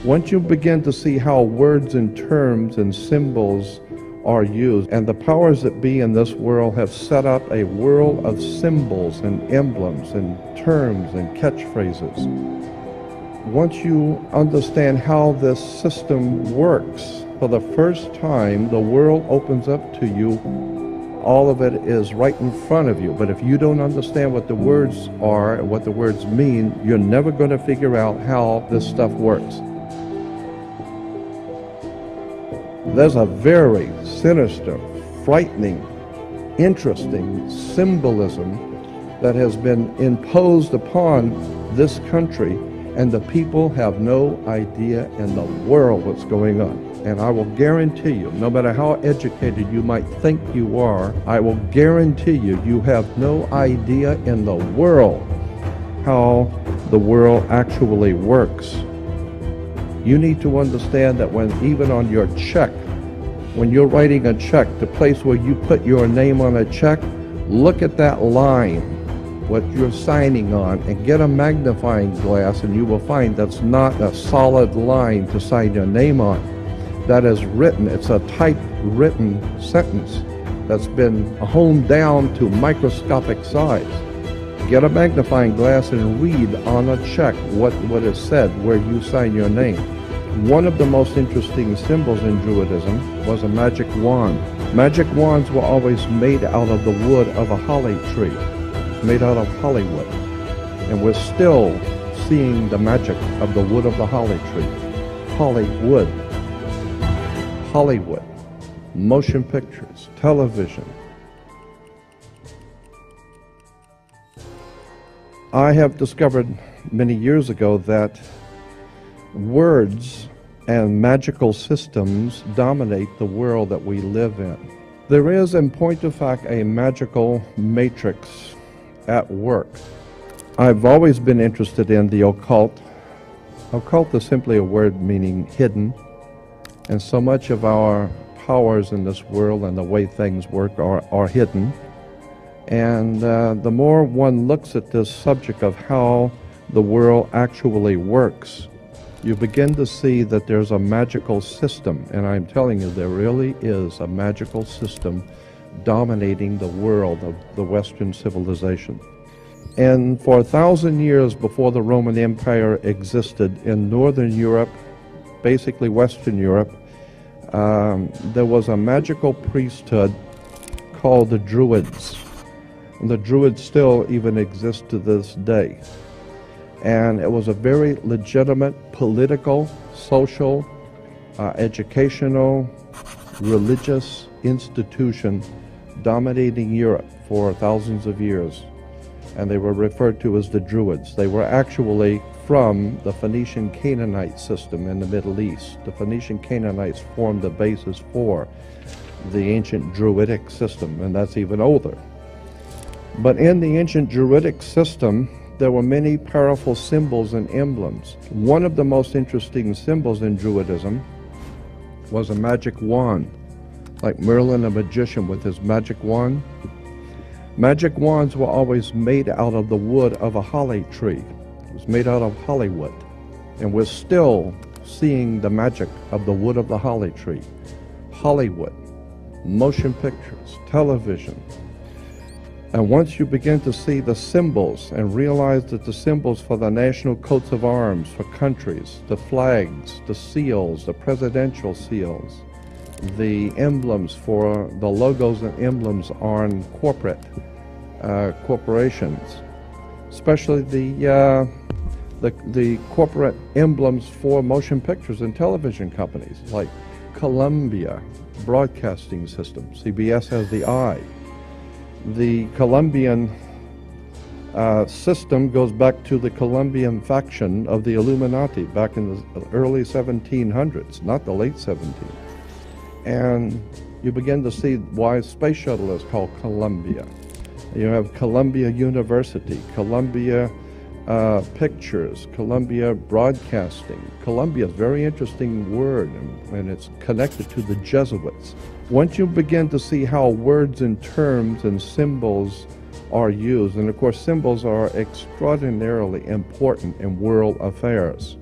Once you begin to see how words and terms and symbols are used, and the powers that be in this world have set up a world of symbols and emblems and terms and catchphrases. Once you understand how this system works, for the first time, the world opens up to you. All of it is right in front of you. But if you don't understand what the words are and what the words mean, you're never going to figure out how this stuff works. There's a very sinister, frightening, interesting symbolism that has been imposed upon this country, and the people have no idea in the world what's going on. And I will guarantee you, no matter how educated you might think you are, I will guarantee you, you have no idea in the world how the world actually works. You need to understand that when even on your check, when you're writing a check, the place where you put your name on a check, look at that line, what you're signing on, and get a magnifying glass, and you will find that's not a solid line to sign your name on. That is written, it's a typewritten sentence that's been honed down to microscopic size. Get a magnifying glass and read on a check what is said where you sign your name. One of the most interesting symbols in Druidism was a magic wand. Magic wands were always made out of the wood of a holly tree, made out of Hollywood. And we're still seeing the magic of the wood of the holly tree. Hollywood. Hollywood. Motion pictures, television. I have discovered many years ago that words and magical systems dominate the world that we live in. There is, in point of fact, a magical matrix at work. I've always been interested in the occult. Occult is simply a word meaning hidden, and so much of our powers in this world and the way things work are hidden. And the more one looks at this subject of how the world actually works, you begin to see that there's a magical system, and I'm telling you, there really is a magical system dominating the world of the Western civilization. And for 1,000 years before the Roman Empire existed in Northern Europe, basically Western Europe, there was a magical priesthood called the Druids. And the Druids still even exist to this day. And it was a very legitimate political, social, educational, religious institution dominating Europe for thousands of years. And they were referred to as the Druids. They were actually from the Phoenician Canaanite system in the Middle East. The Phoenician Canaanites formed the basis for the ancient Druidic system, and that's even older. But in the ancient Druidic system, there were many powerful symbols and emblems. One of the most interesting symbols in Druidism was a magic wand, like Merlin, a magician with his magic wand. Magic wands were always made out of the wood of a holly tree. It was made out of Hollywood. And we're still seeing the magic of the wood of the holly tree. Hollywood, motion pictures, television. And once you begin to see the symbols and realize that the symbols for the national coats of arms for countries, the flags, the seals, the presidential seals, the emblems for the logos and emblems on corporations, especially the corporate emblems for motion pictures and television companies like Columbia Broadcasting System. CBS has the eye. The Colombian system goes back to the Colombian faction of the Illuminati back in the early 1700s, not the late 1700s. And you begin to see why space shuttle is called Columbia. You have Columbia University, Columbia Pictures, Columbia Broadcasting. Columbia is a very interesting word, and it's connected to the Jesuits. Once you begin to see how words and terms and symbols are used, and of course symbols are extraordinarily important in world affairs.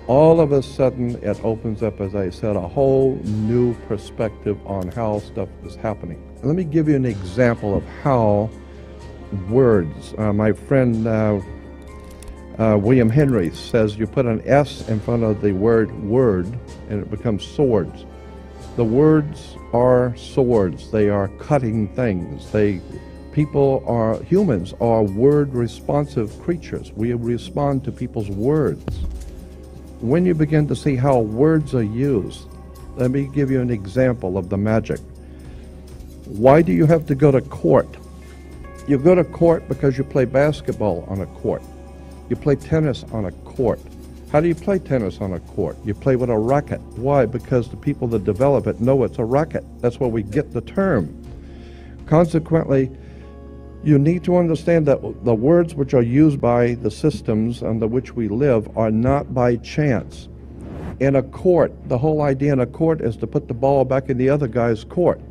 all of a sudden it opens up, as I said, a whole new perspective on how stuff is happening. Let me give you an example of how words, my friend William Henry says you put an S in front of the word word and it becomes swords. The words are swords. They are cutting things. Humans are word responsive creatures. We respond to people's words. When you begin to see how words are used, let me give you an example of the magic. Why do you have to go to court? You go to court because you play basketball on a court. You play tennis on a court. How do you play tennis on a court? You play with a racket. Why? Because the people that develop it know it's a racket. That's where we get the term. Consequently, you need to understand that the words which are used by the systems under which we live are not by chance. In a court, the whole idea in a court is to put the ball back in the other guy's court.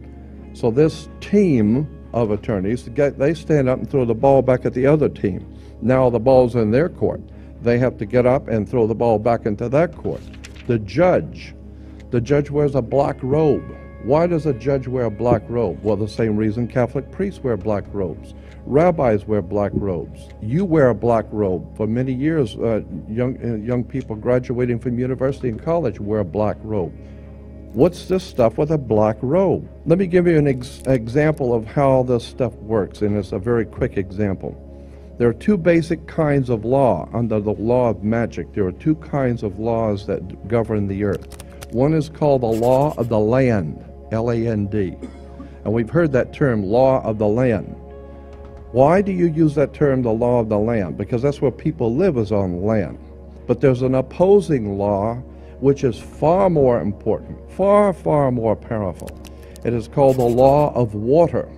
So this team of attorneys, they stand up and throw the ball back at the other team. Now the ball's in their court. They have to get up and throw the ball back into that court. The judge wears a black robe. Why does a judge wear a black robe? Well, the same reason Catholic priests wear black robes. Rabbis wear black robes. You wear a black robe. For many years, young people graduating from university and college wear a black robe. What's this stuff with a black robe? Let me give you an example of how this stuff works, and it's a very quick example. There are two basic kinds of law under the law of magic. There are two kinds of laws that govern the earth. One is called the law of the land, L-A-N-D. And we've heard that term, law of the land. Why do you use that term, the law of the land? Because that's where people live, is on land. But there's an opposing law which is far more important, far, far more powerful. It is called the law of water.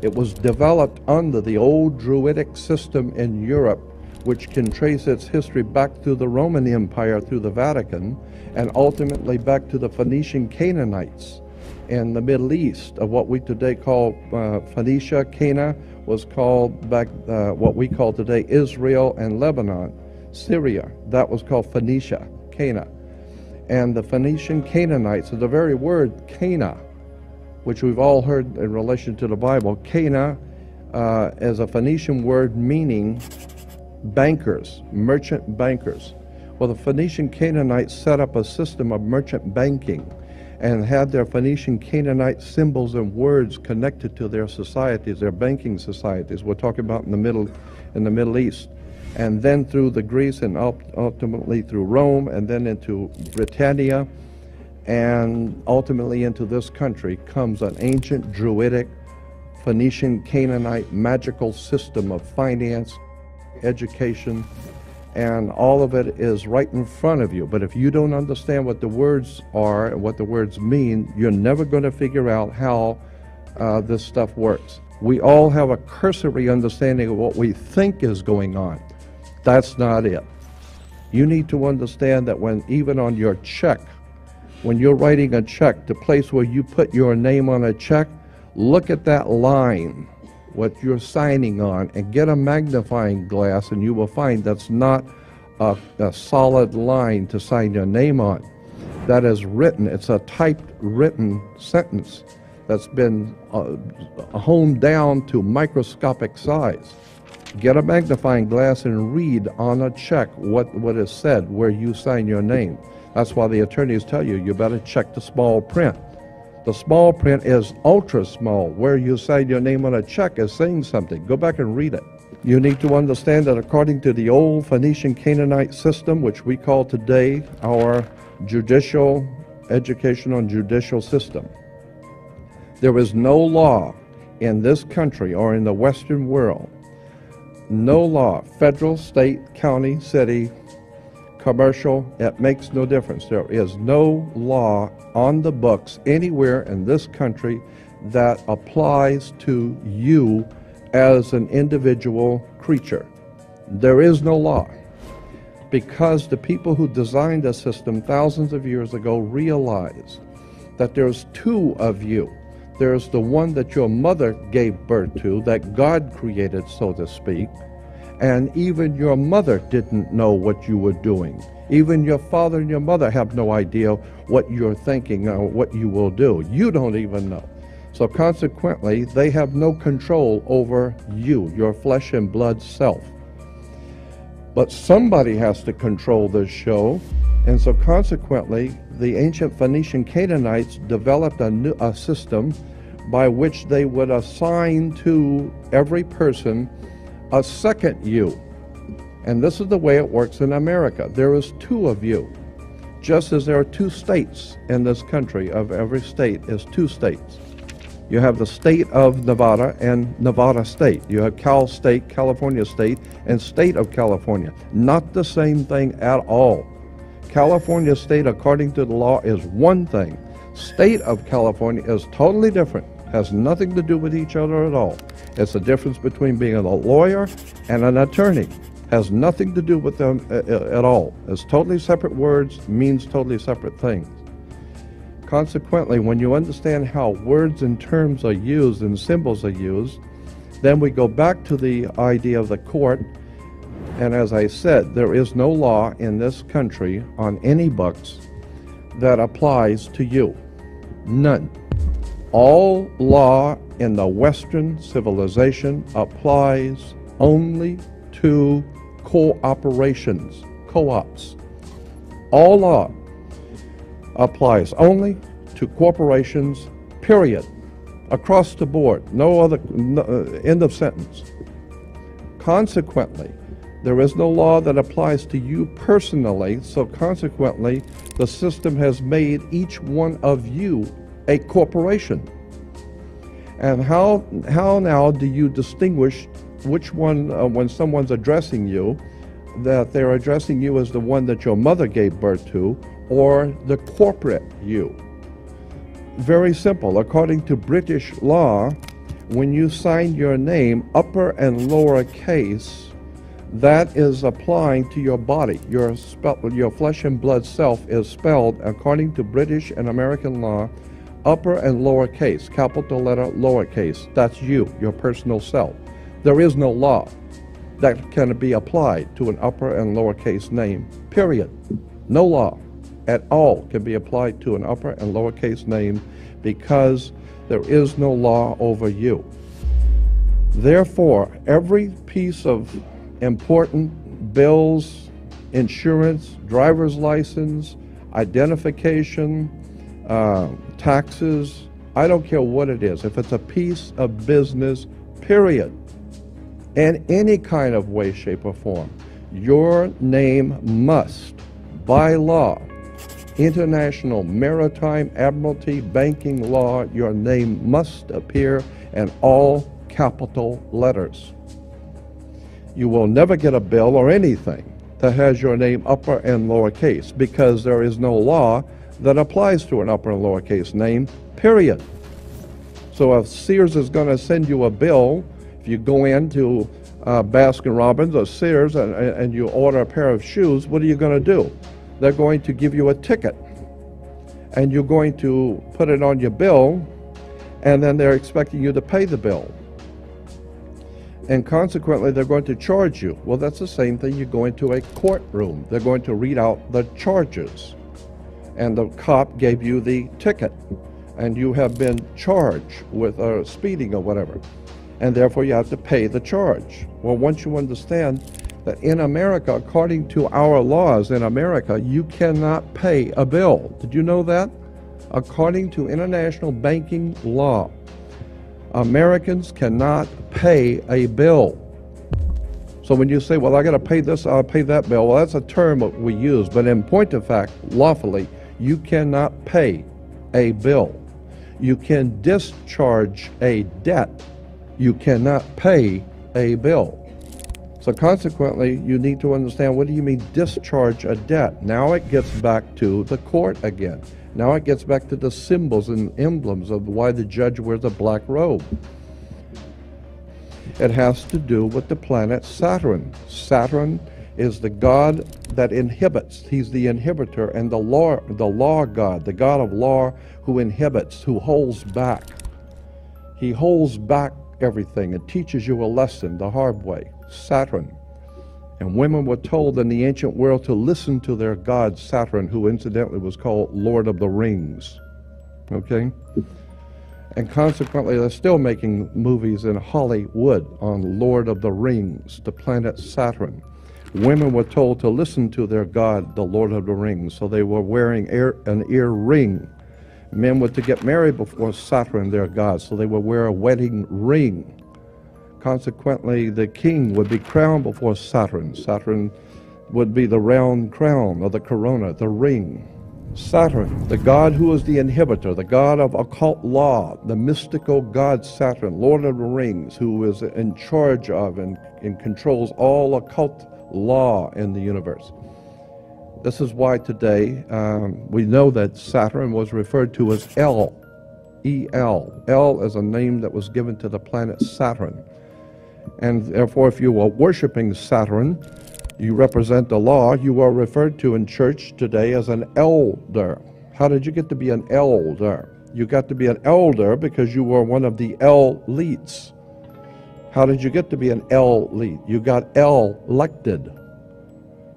It was developed under the old Druidic system in Europe, which can trace its history back through the Roman Empire, through the Vatican, and ultimately back to the Phoenician Canaanites in the Middle East, of what we today call Phoenicia. Cana was called back what we call today Israel and Lebanon. Syria, that was called Phoenicia, Cana. And the Phoenician Canaanites, so the very word Cana, which we've all heard in relation to the Bible, Cana is a Phoenician word meaning bankers, merchant bankers. Well, the Phoenician Canaanites set up a system of merchant banking and had their Phoenician Canaanite symbols and words connected to their societies, their banking societies. We're talking about in the Middle East. And then through the Greece, and ultimately through Rome, and then into Britannia, and ultimately into this country comes an ancient Druidic Phoenician Canaanite magical system of finance, education, and all of it is right in front of you. But if you don't understand what the words are and what the words mean, you're never going to figure out how this stuff works. We all have a cursory understanding of what we think is going on. That's not it. You need to understand that when even on your check, when you're writing a check, the place where you put your name on a check, look at that line, what you're signing on, and get a magnifying glass, and you will find that's not a solid line to sign your name on. That is written, it's a typed written sentence that's been honed down to microscopic size. Get a magnifying glass and read on a check what is said where you sign your name. That's why the attorneys tell you, you better check the small print. The small print is ultra small. Where you sign your name on a check is saying something. Go back and read it. You need to understand that according to the old Phoenician Canaanite system, which we call today our judicial, educational and judicial system, there is no law in this country or in the Western world, no law, federal, state, county, city, commercial, it makes no difference. There is no law on the books anywhere in this country that applies to you as an individual creature. There is no law, because the people who designed the system thousands of years ago realized that there's two of you. There's the one that your mother gave birth to, that God created, so to speak, and even your mother didn't know what you were doing. Even your father and your mother have no idea what you're thinking or what you will do. You don't even know. So consequently, they have no control over you, your flesh and blood self. But somebody has to control this show, and so consequently, the ancient Phoenician Canaanites developed a system by which they would assign to every person a second you. And this is the way it works in America. There is two of you. Just as there are two states in this country, of every state is two states. You have the state of Nevada and Nevada State. You have Cal State, California State, and State of California. Not the same thing at all. California State, according to the law, is one thing. State of California is totally different. Has nothing to do with each other at all. It's the difference between being a lawyer and an attorney. Has nothing to do with them at all. It's totally separate words, means totally separate things. Consequently, when you understand how words and terms are used and symbols are used, then we go back to the idea of the court. And as I said, there is no law in this country on any books that applies to you. None. All law in the Western civilization applies only to cooperations, co-ops. All law applies only to corporations, period. Across the board, no other, end of sentence. Consequently, there is no law that applies to you personally, so consequently, the system has made each one of you a corporation. And how now do you distinguish which one, when someone's addressing you, that they're addressing you as the one that your mother gave birth to, or the corporate you? Very simple. According to British law, when you sign your name, upper and lower case, that is applying to your body. Your flesh and blood self is spelled, according to British and American law, upper and lower case, capital letter, lowercase. That's you, your personal self. There is no law that can be applied to an upper and lowercase name, period. No law at all can be applied to an upper and lowercase name because there is no law over you. Therefore, every piece of important bills, insurance, driver's license, identification, taxes, I don't care what it is, if it's a piece of business, period, in any kind of way, shape, or form, your name must, by law, international maritime admiralty banking law, your name must appear in all capital letters. You will never get a bill or anything that has your name upper and lowercase because there is no law that applies to an upper and lowercase name, period. So if Sears is going to send you a bill, if you go into Baskin Robbins or Sears and you order a pair of shoes, what are you going to do? They're going to give you a ticket, and you're going to put it on your bill, and then they're expecting you to pay the bill. And consequently, they're going to charge you. Well, that's the same thing. You go into a courtroom. They're going to read out the charges. And the cop gave you the ticket, and you have been charged with speeding or whatever. And therefore, you have to pay the charge. Well, once you understand that in America, according to our laws in America, you cannot pay a bill. Did you know that? According to international banking law, Americans cannot pay a bill. So when you say, well, I got to pay this, I'll pay that bill, well, that's a term that we use. But in point of fact, lawfully, you cannot pay a bill. You can discharge a debt. You cannot pay a bill. So consequently, you need to understand, what do you mean discharge a debt? Now it gets back to the court again. Now it gets back to the symbols and emblems of why the judge wears a black robe. It has to do with the planet Saturn. Saturn is the god that inhibits. He's the inhibitor and the law god, the god of law who inhibits, who holds back. He holds back everything and teaches you a lesson the hard way. Saturn. And women were told in the ancient world to listen to their god Saturn, who incidentally was called Lord of the Rings. Okay? And consequently, they're still making movies in Hollywood on Lord of the Rings, the planet Saturn. Women were told to listen to their god, the Lord of the Rings, so they were wearing an ear ring. Men were to get married before Saturn, their god, so they would wear a wedding ring. Consequently, the king would be crowned before Saturn. Saturn would be the round crown or the corona, the ring. Saturn, the god who is the inhibitor, the god of occult law, the mystical god Saturn, Lord of the Rings, who is in charge of and controls all occult law in the universe. This is why today we know that Saturn was referred to as El, E-L. El is a name that was given to the planet Saturn. And therefore, if you are worshiping Saturn, you represent the law, you are referred to in church today as an elder. How did you get to be an elder? You got to be an elder because you were one of the elites. How did you get to be an elite? You got elected.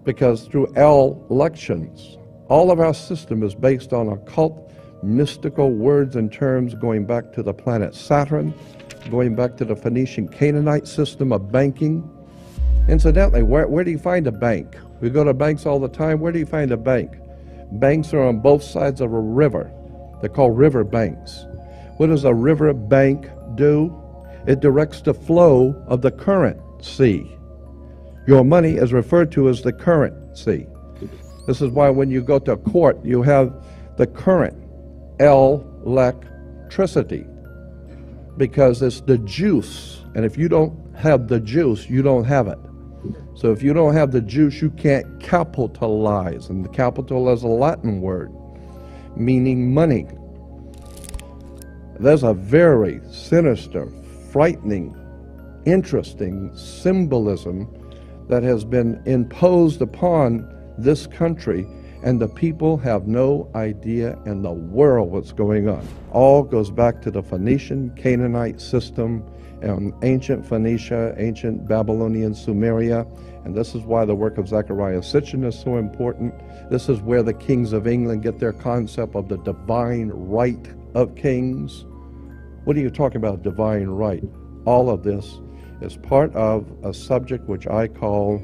Because through elections, all of our system is based on occult, mystical words and terms going back to the planet Saturn, going back to the Phoenician Canaanite system of banking. Incidentally, where do you find a bank? We go to banks all the time. Where do you find a bank? Banks are on both sides of a river. They're called river banks. What does a river bank do? It directs the flow of the currency. Your money is referred to as the currency. This is why when you go to court, you have the current, electricity, because it's the juice. And if you don't have the juice, you don't have it. So if you don't have the juice, you can't capitalize. And the capital is a Latin word, meaning money. There's a very sinister, frightening, interesting symbolism that has been imposed upon this country, and the people have no idea in the world what's going on. All goes back to the Phoenician Canaanite system and ancient Phoenicia, ancient Babylonian Sumeria, and this is why the work of Zecharia Sitchin is so important. This is where the kings of England get their concept of the divine right of kings. What are you talking about, divine right? All of this is part of a subject which I call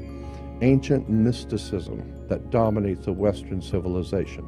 ancient mysticism that dominates the Western civilization.